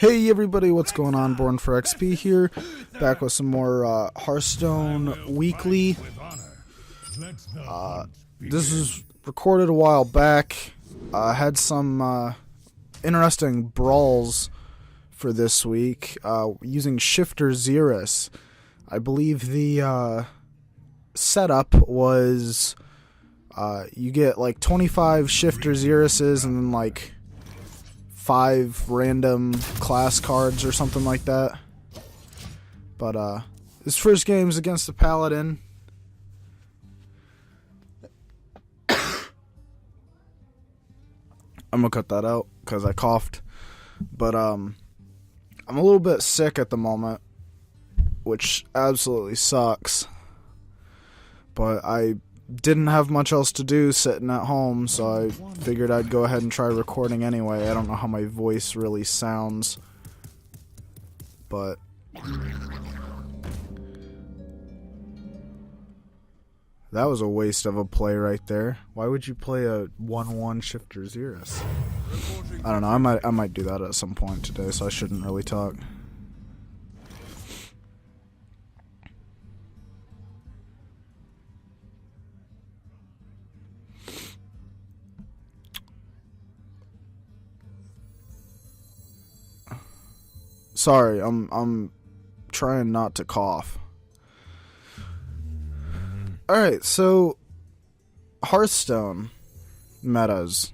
Hey everybody, what's going on? BornforXP here, back with some more Hearthstone Weekly. This was recorded a while back. Had some interesting brawls for this week using Shifter Xerus. I believe the setup was you get like 25 Shifter Xeruses and then like 5 random class cards or something like that. But his first game's against the Paladin. I'm gonna cut that out because I coughed. But I'm a little bit sick at the moment, which absolutely sucks. But I didn't have much else to do sitting at home, so I figured I'd go ahead and try recording anyway. I don't know how my voice really sounds, but that was a waste of a play right there. Why would you play a 1/1 Shifter Xerus? I don't know, I might do that at some point today, so I shouldn't really talk. Sorry, I'm trying not to cough. Alright, so Hearthstone metas.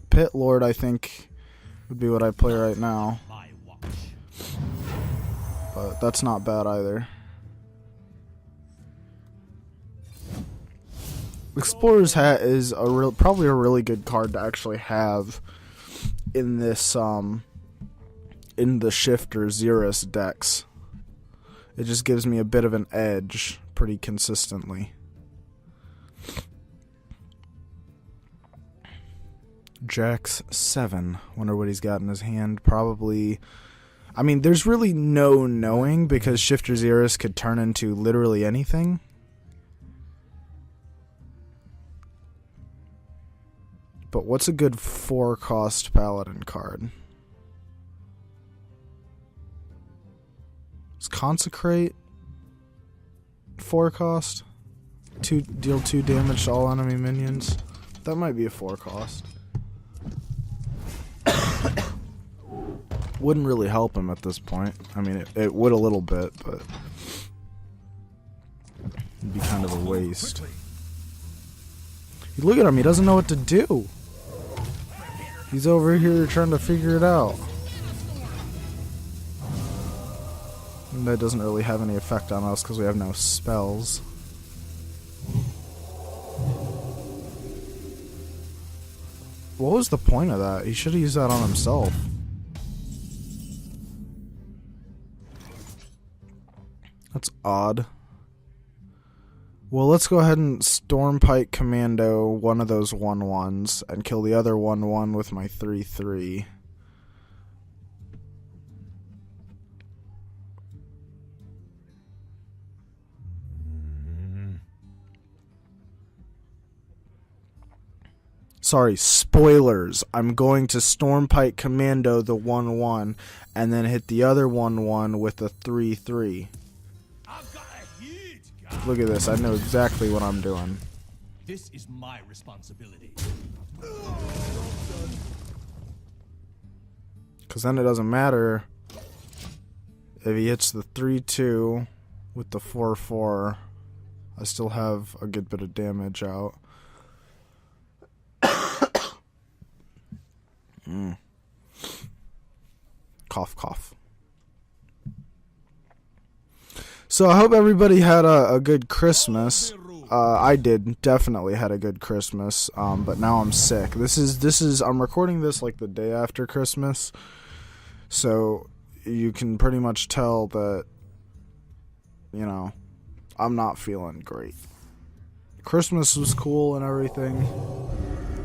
Pit Lord, I think, would be what I play right now. But that's not bad either. Explorer's Hat is probably a really good card to actually have in this in the Shifter Xerus decks. It just gives me a bit of an edge pretty consistently. Jax 7. Wonder what he's got in his hand. Probably, I mean, there's really no knowing because Shifter Xerus could turn into literally anything. But what's a good 4-cost Paladin card? Is Consecrate 4-cost? Deal 2 damage to all enemy minions. That might be a 4-cost. Wouldn't really help him at this point. I mean, it would a little bit, but it'd be kind of a waste. Look at him, he doesn't know what to do. He's over here trying to figure it out. And that doesn't really have any effect on us because we have no spells. What was the point of that? He should have used that on himself. That's odd. Well, let's go ahead and Stormpike Commando one of those 1/1s and kill the other 1/1 with my 3/3. Sorry, spoilers. I'm going to Stormpike Commando the 1/1 and then hit the other 1/1 with a 3/3. Look at this, I know exactly what I'm doing. This is my responsibility. Because then it doesn't matter if he hits the 3/2 with the 4/4. I still have a good bit of damage out. Cough, cough. So I hope everybody had a good Christmas. I did, definitely had a good Christmas. But now I'm sick. This is I'm recording this like the day after Christmas, so you can pretty much tell that, you know, I'm not feeling great. Christmas was cool and everything,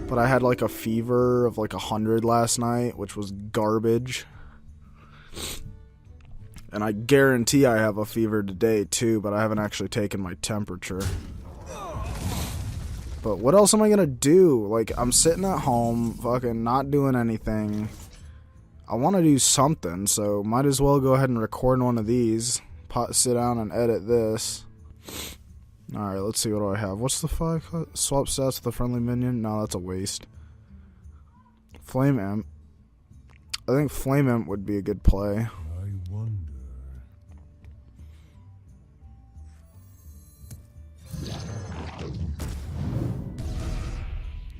but I had like a fever of like 100 last night, which was garbage. And I guarantee I have a fever today too, but I haven't actually taken my temperature. But what else am I gonna do? Like, I'm sitting at home, fucking not doing anything. I want to do something, so might as well go ahead and record one of these. Sit down and edit this. Alright, let's see, what do I have? What's the 5? Swap stats with a friendly minion? No, that's a waste. Flame Imp. I think Flame Imp would be a good play. I wonder.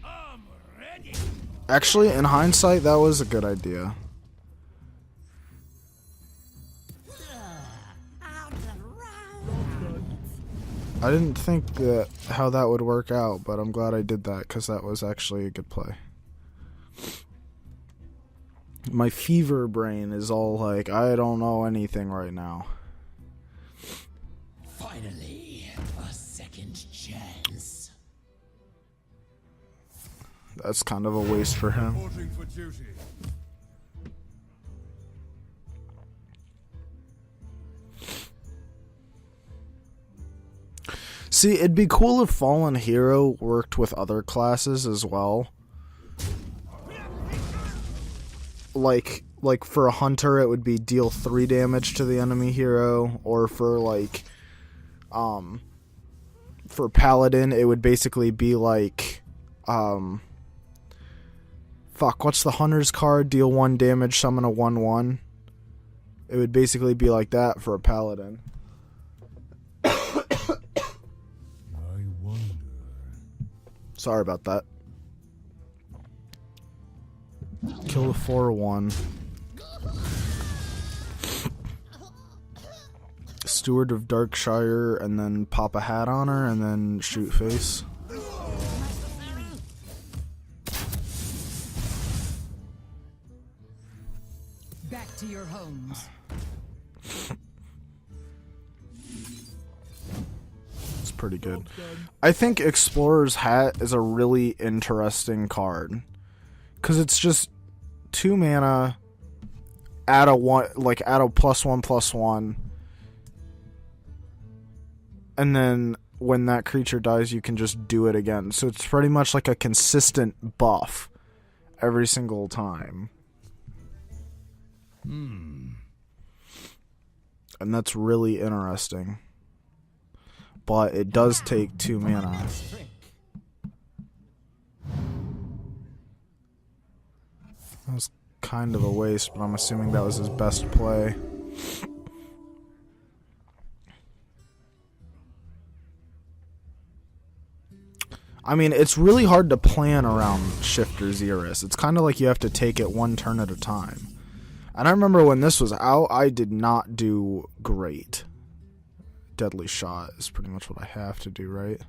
I'm ready. Actually, in hindsight, that was a good idea. I didn't think that how that would work out, but I'm glad I did that because that was actually a good play. My fever brain is all like, I don't know anything right now. Finally, a second chance. That's kind of a waste for him. Reporting for duty. See, it'd be cool if Fallen Hero worked with other classes as well. Like for a hunter, it would be deal 3 damage to the enemy hero, or for for paladin, it would basically be like, fuck, what's the hunter's card? Deal 1 damage, summon a 1/1. It would basically be like that for a paladin. I wonder. Sorry about that. Kill the 4/1. Steward of Darkshire, and then pop a hat on her, and then shoot face. Back to your homes. It's pretty good. I think Explorer's Hat is a really interesting card. Because it's just 2 mana, add a +1/+1, and then when that creature dies, you can just do it again. So it's pretty much like a consistent buff every single time. And that's really interesting. But it does take 2 mana. That was kind of a waste, but I'm assuming that was his best play. I mean, it's really hard to plan around Shifter Xeris. It's kind of like you have to take it 1 turn at a time. And I remember when this was out, I did not do great. Deadly Shot is pretty much what I have to do, right?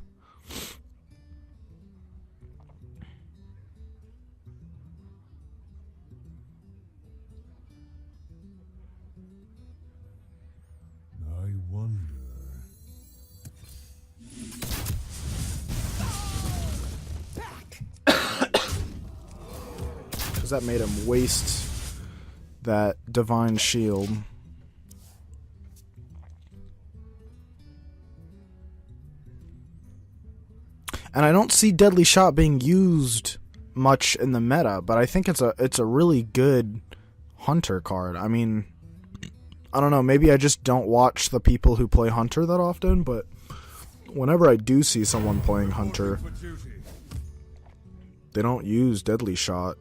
I wonder. Because that made him waste that Divine Shield. And I don't see Deadly Shot being used much in the meta, but I think it's a really good Hunter card. I mean, I don't know, maybe I just don't watch the people who play Hunter that often, but whenever I do see someone playing Hunter, For duty. they don't use Deadly Shot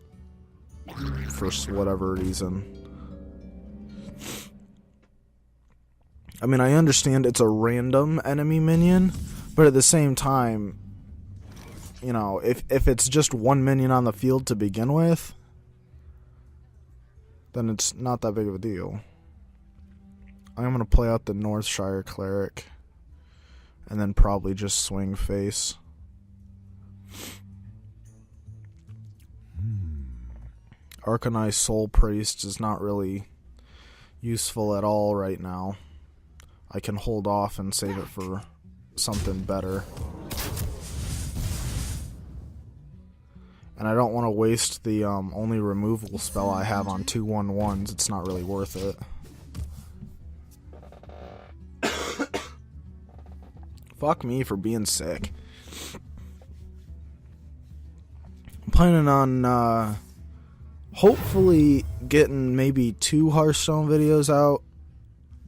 for whatever reason. I mean, I understand it's a random enemy minion, but at the same time, you know, if it's just 1 minion on the field to begin with, then it's not that big of a deal. I'm going to play out the Northshire Cleric, and then probably just swing face. Arcanized Soul Priest is not really useful at all right now. I can hold off and save it for something better. And I don't want to waste the only removal spell I have on 2/1/1s. It's not really worth it. Fuck me for being sick. I'm planning on hopefully getting maybe 2 Hearthstone videos out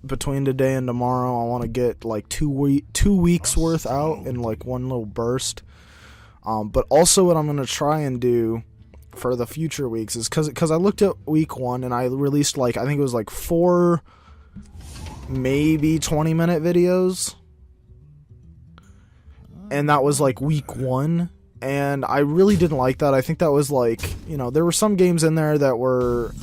between today and tomorrow. I want to get like 2 weeks worth out in like one little burst. But also what I'm going to try and do for the future weeks is because I looked at week 1 and I released like, I think it was like 4 maybe 20-minute videos, and that was like week 1, and I really didn't like that. I think that was like, you know, there were some games in there that were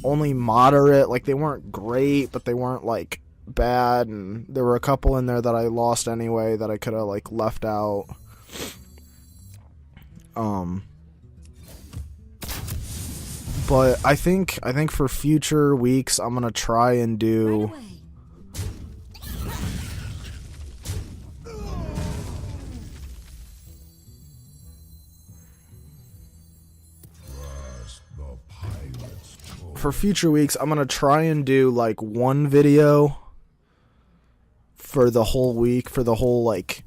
only moderate, like they weren't great, but they weren't like bad, and there were a couple in there that I lost anyway that I could have like left out. But I think for future weeks I'm gonna try and do like one video for the whole week, for the whole like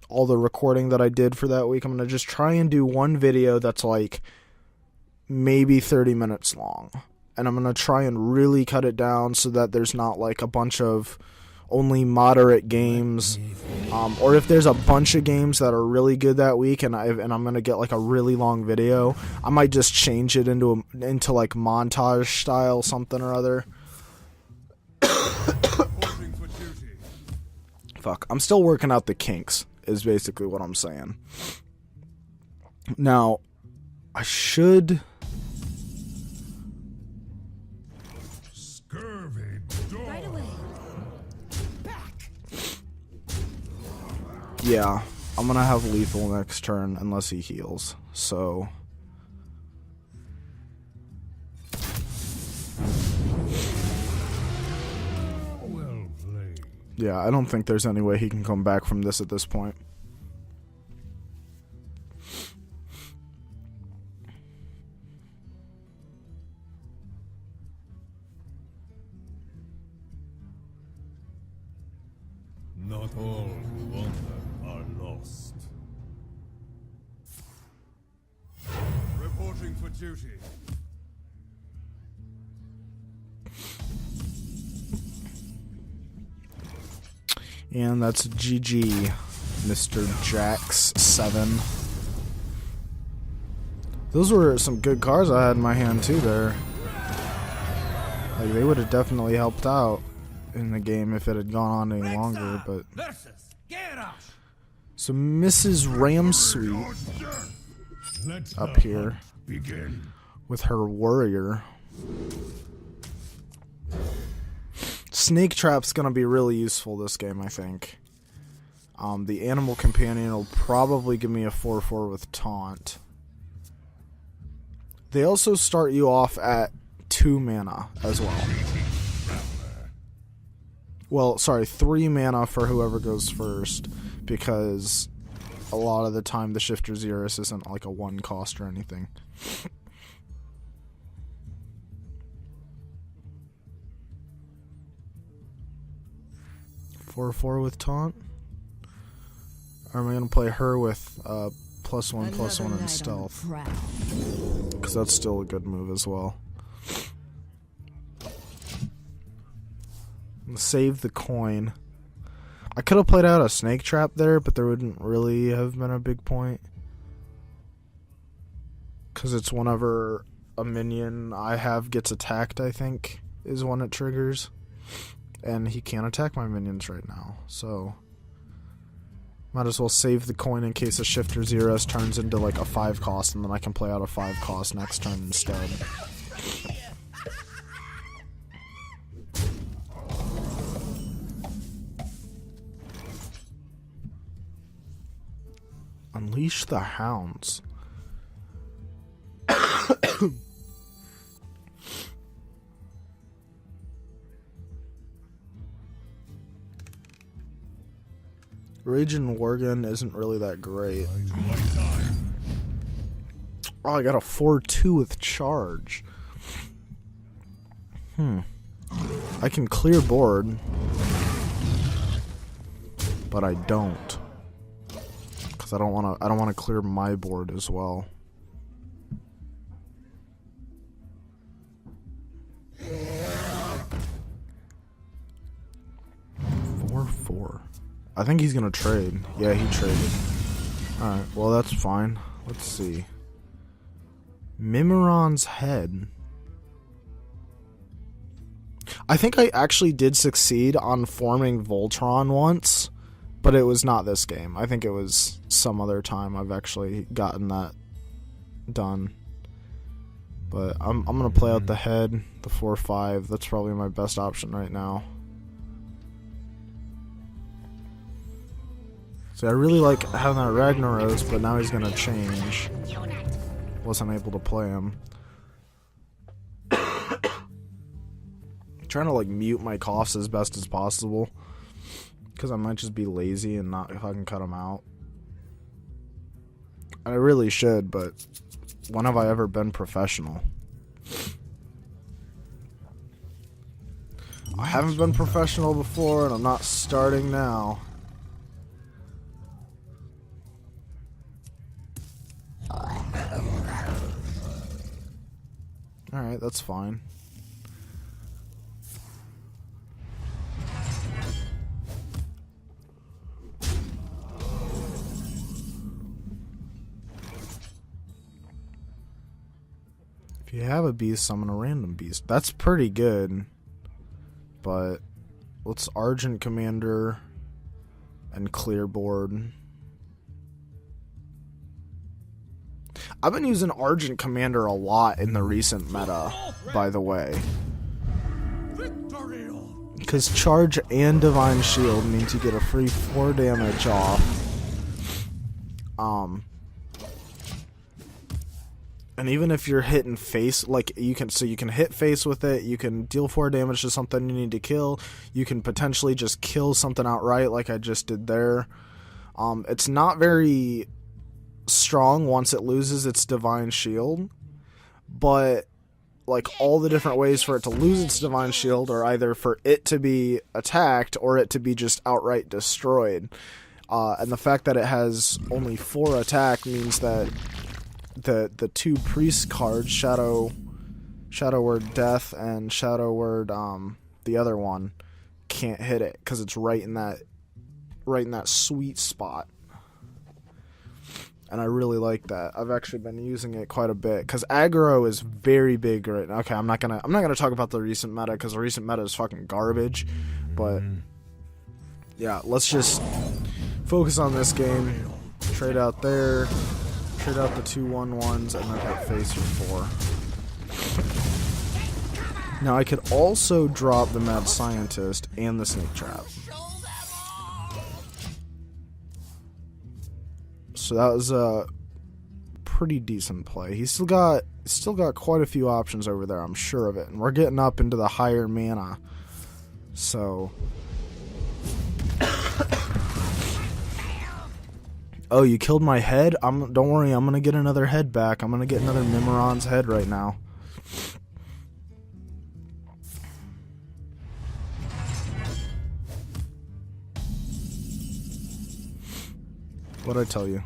all the recording that I did for that week. I'm gonna just try and do one video that's like maybe 30 minutes long, and I'm gonna try and really cut it down so that there's not like a bunch of only moderate games, or if there's a bunch of games that are really good that week and I'm gonna get like a really long video, I might just change it into like montage style something or other. Fuck, I'm still working out the kinks is basically what I'm saying. Now I should Right away. Yeah, I'm gonna have lethal next turn unless he heals, so Well played. yeah, I don't think there's any way he can come back from this at this point. Not all who wander are lost. Reporting for duty. And that's GG, Mr. Jax 7. Those were some good cards I had in my hand too there. Like, they would have definitely helped out in the game if it had gone on any longer, but so Mrs. Ramsweet up here with her warrior. Snake Trap's gonna be really useful this game, I think. The Animal Companion will probably give me a 4/4 with Taunt. They also start you off at 2 mana as well. Well, sorry, 3 mana for whoever goes first, because a lot of the time the Shifter Xeris isn't like a 1 cost or anything. Four with Taunt? Or am I going to play her with +1/+1 in Stealth? Because that's still a good move as well. Save the coin. I could have played out a Snake Trap there, but there wouldn't really have been a big point. Because it's whenever a minion I have gets attacked, I think, is when it triggers. And he can't attack my minions right now, so might as well save the coin in case a Shifter Xeris turns into like a 5 cost, and then I can play out a 5 cost next turn instead. Unleash the Hounds. Raging Worgen isn't really that great. Oh, I got a 4/2 with charge. I can clear board, but I don't, because I don't want to clear my board as well. 4-4. I think he's gonna trade. Yeah, he traded. Alright, well that's fine. Let's see. Mimiron's Head. I think I actually did succeed on forming Voltron once, but it was not this game. I think it was some other time I've actually gotten that done. But I'm gonna play out the head, the 4-5. That's probably my best option right now. So I really like having that Ragnaros, but now he's gonna change. Wasn't able to play him. Trying to like mute my coughs as best as possible, because I might just be lazy and not fucking cut them out. I really should, but when have I ever been professional? I haven't been professional before, and I'm not starting now. Alright, that's fine. If you have a beast, summon a random beast. That's pretty good. But let's Argent Commander and clear board. I've been using Argent Commander a lot in the recent meta, by the way. Because Charge and Divine Shield means you get a free 4 damage off. And even if you're hitting face, like you can hit face with it, you can deal 4 damage to something you need to kill. You can potentially just kill something outright, like I just did there. It's not very strong once it loses its Divine Shield, but like all the different ways for it to lose its Divine Shield are either for it to be attacked or it to be just outright destroyed. And the fact that it has only 4 attack means that the 2 priest cards, Shadow Word Death and Shadow Word the other one, can't hit it because it's right in that sweet spot. And I really like that. I've actually been using it quite a bit because aggro is very big right now. Okay, I'm not gonna talk about the recent meta because the recent meta is fucking garbage. But yeah, let's just focus on this game. Trade out there. Trade out the 2/1/1s and then hit face for 4. Now I could also drop the Mad Scientist and the Snake Trap. So that was a pretty decent play. He's still got quite a few options over there, I'm sure of it. And we're getting up into the higher mana. So oh, you killed my head? Don't worry, I'm gonna get another head back. I'm gonna get another Mimiron's head right now. What'd I tell you?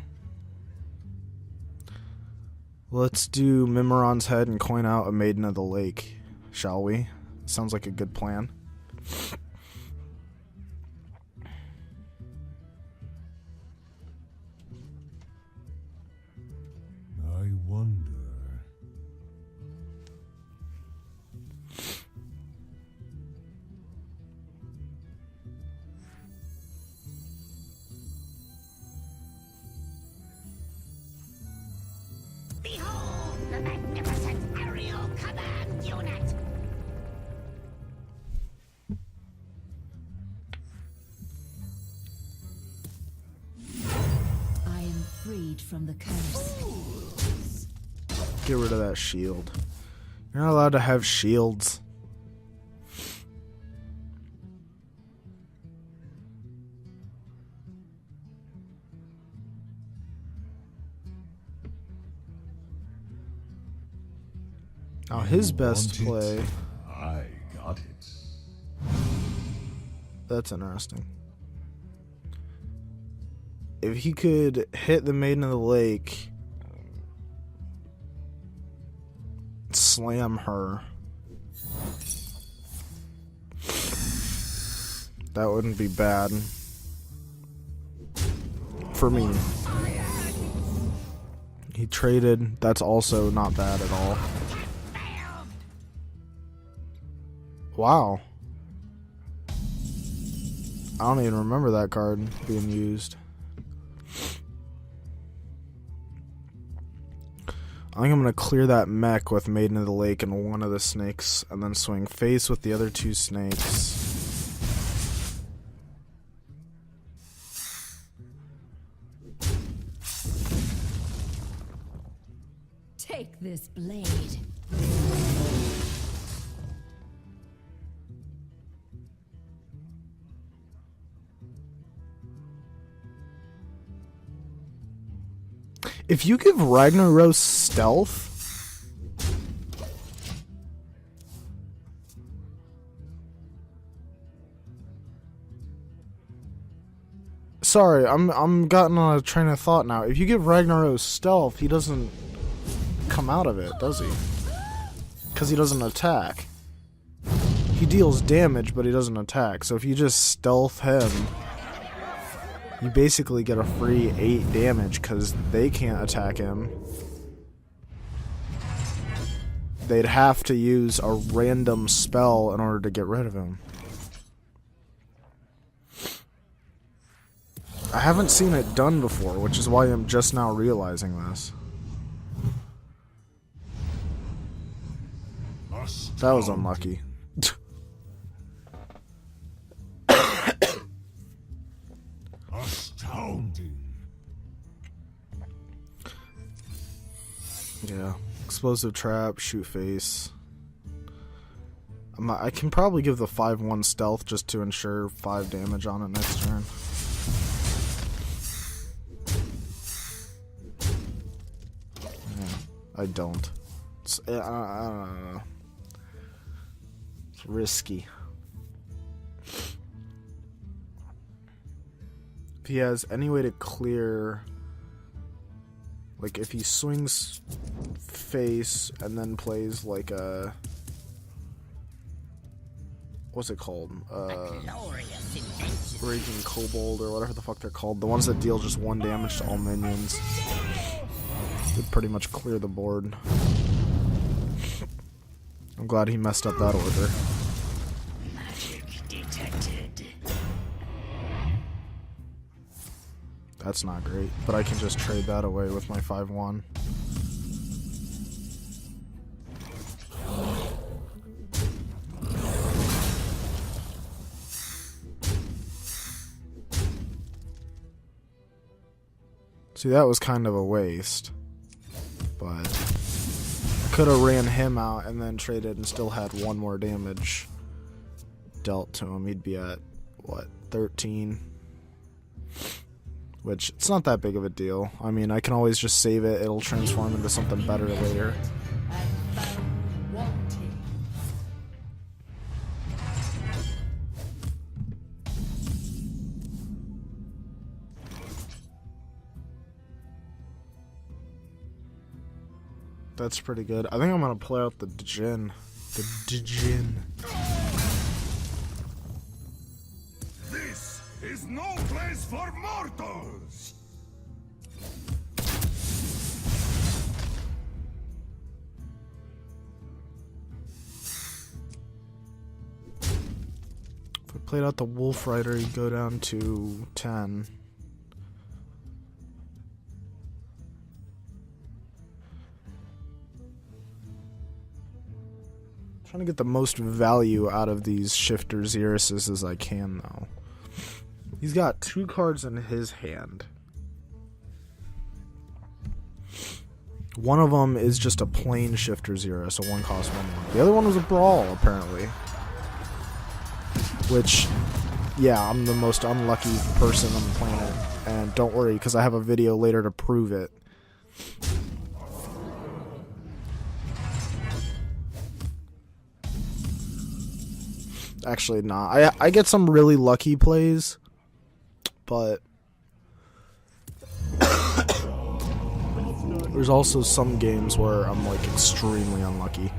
Let's do Mimiron's head and coin out a Maiden of the Lake, shall we? Sounds like a good plan. I wonder. Behold the magnificent aerial command unit! I am freed from the curse. Get rid of that shield. You're not allowed to have shields. Now his best Want play. it? I got it. That's interesting. If he could hit the Maiden of the Lake, slam her, That wouldn't be bad. For me. He traded. That's also not bad at all. Wow. I don't even remember that card being used. I think I'm going to clear that mech with Maiden of the Lake and one of the snakes, and then swing face with the other two snakes. Take this blade. If you give Ragnaros stealth, sorry, I'm gotten on a train of thought now. If you give Ragnaros stealth, he doesn't come out of it, does he? Because he doesn't attack. He deals damage, but he doesn't attack. So if you just stealth him, you basically get a free 8 damage because they can't attack him. They'd have to use a random spell in order to get rid of him. I haven't seen it done before, which is why I'm just now realizing this. That was unlucky. Astounding. Yeah. Explosive trap, shoot face. I can probably give the 5/1 stealth just to ensure 5 damage on it next turn. Yeah, I don't. It's, I don't know. It's risky. If he has any way to clear, like if he swings face and then plays like a, what's it called? Raging Kobold or whatever the fuck they're called. The ones that deal just 1 damage to all minions. Would pretty much clear the board. I'm glad he messed up that order. Magic detected. That's not great, but I can just trade that away with my 5/1. See, that was kind of a waste, but I could have ran him out and then traded and still had 1 more damage dealt to him. He'd be at, what, 13? Which, it's not that big of a deal. I mean, I can always just save it. It'll transform into something better later. That's pretty good. I think I'm gonna play out the Djinn. The Djinn. This is no place for mortals! If I played out the Wolf Rider, he'd go down to 10. Trying to get the most value out of these Shifter Xeruses as I can, though. He's got 2 cards in his hand. One of them is just a plain Shifter Xerus, so 1 cost 1. The other one was a Brawl, apparently. Which, yeah, I'm the most unlucky person on the planet. And don't worry, because I have a video later to prove it. Actually, nah. I get some really lucky plays, but there's also some games where I'm like extremely unlucky.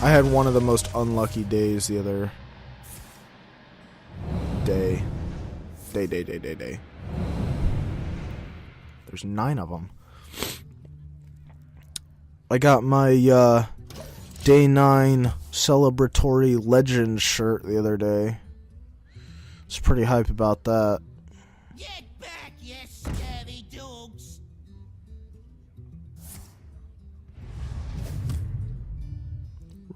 I had one of the most unlucky days the other day. Day. There's 9 of them. I got my day 9 celebratory legend shirt the other day. It's pretty hype about that. Get back, you scary dogs!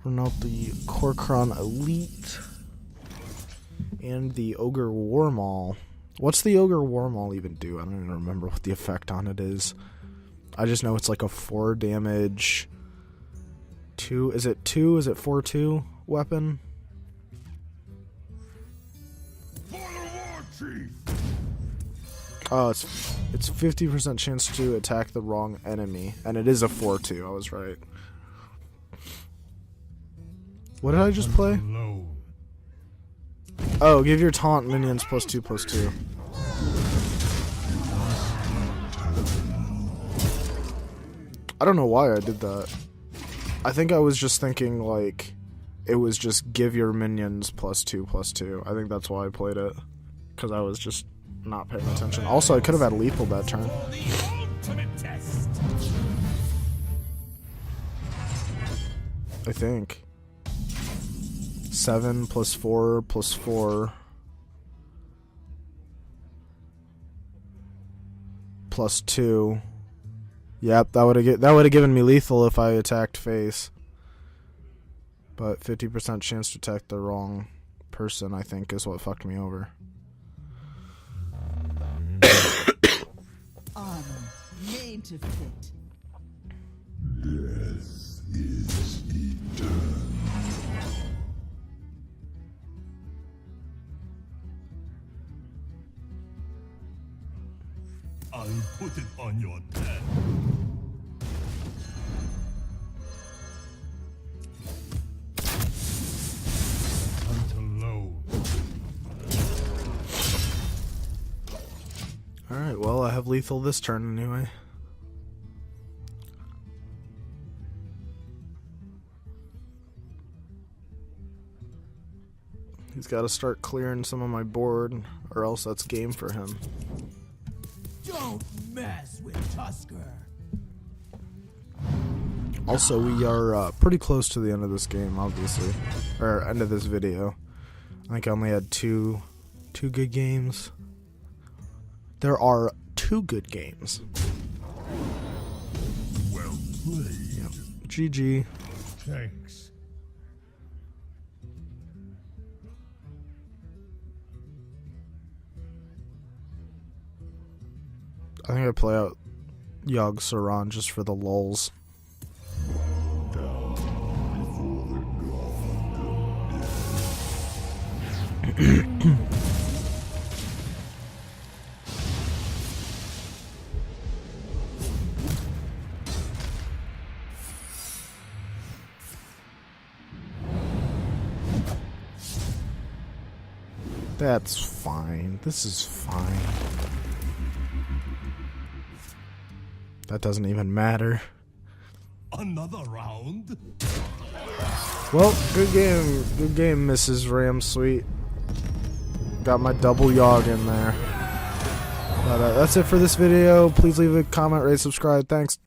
Run out the Korkron Elite and the Ogre Warmaul. What's the Ogre Warmaul even do? I don't even remember what the effect on it is. I just know it's like a 4 damage. 2. Is it 2? Is it 4/2 weapon? Oh, it's 50% chance to attack the wrong enemy, and it is a 4/2. I was right. What did I just play? Alone. Oh, give your taunt minions +2/+2. I don't know why I did that. I think I was just thinking like it was just give your minions +2/+2. I think that's why I played it, because I was just not paying attention. Also, I could have had lethal that turn. I think 7 + 4 + 4 +2. Yep, that would have given me lethal if I attacked face. But 50% chance to attack the wrong person, I think, is what fucked me over. Armor made to fit. I'll put it on your tab. Hunt alone. Alright, well, I have lethal this turn anyway. He's got to start clearing some of my board, or else that's game for him. Don't mess with Tusker! Also, we are pretty close to the end of this game, obviously. Or end of this video. I think I only had two good games. There are 2 good games. Well played. Yep. GG. Thanks. I think I play out Yogg Saron just for the lulz. That's fine. This is fine. That doesn't even matter. Another round? Well, good game. Good game, Mrs. Ramsweet. Got my double Yogg in there. But that's it for this video. Please leave a comment, rate, subscribe. Thanks.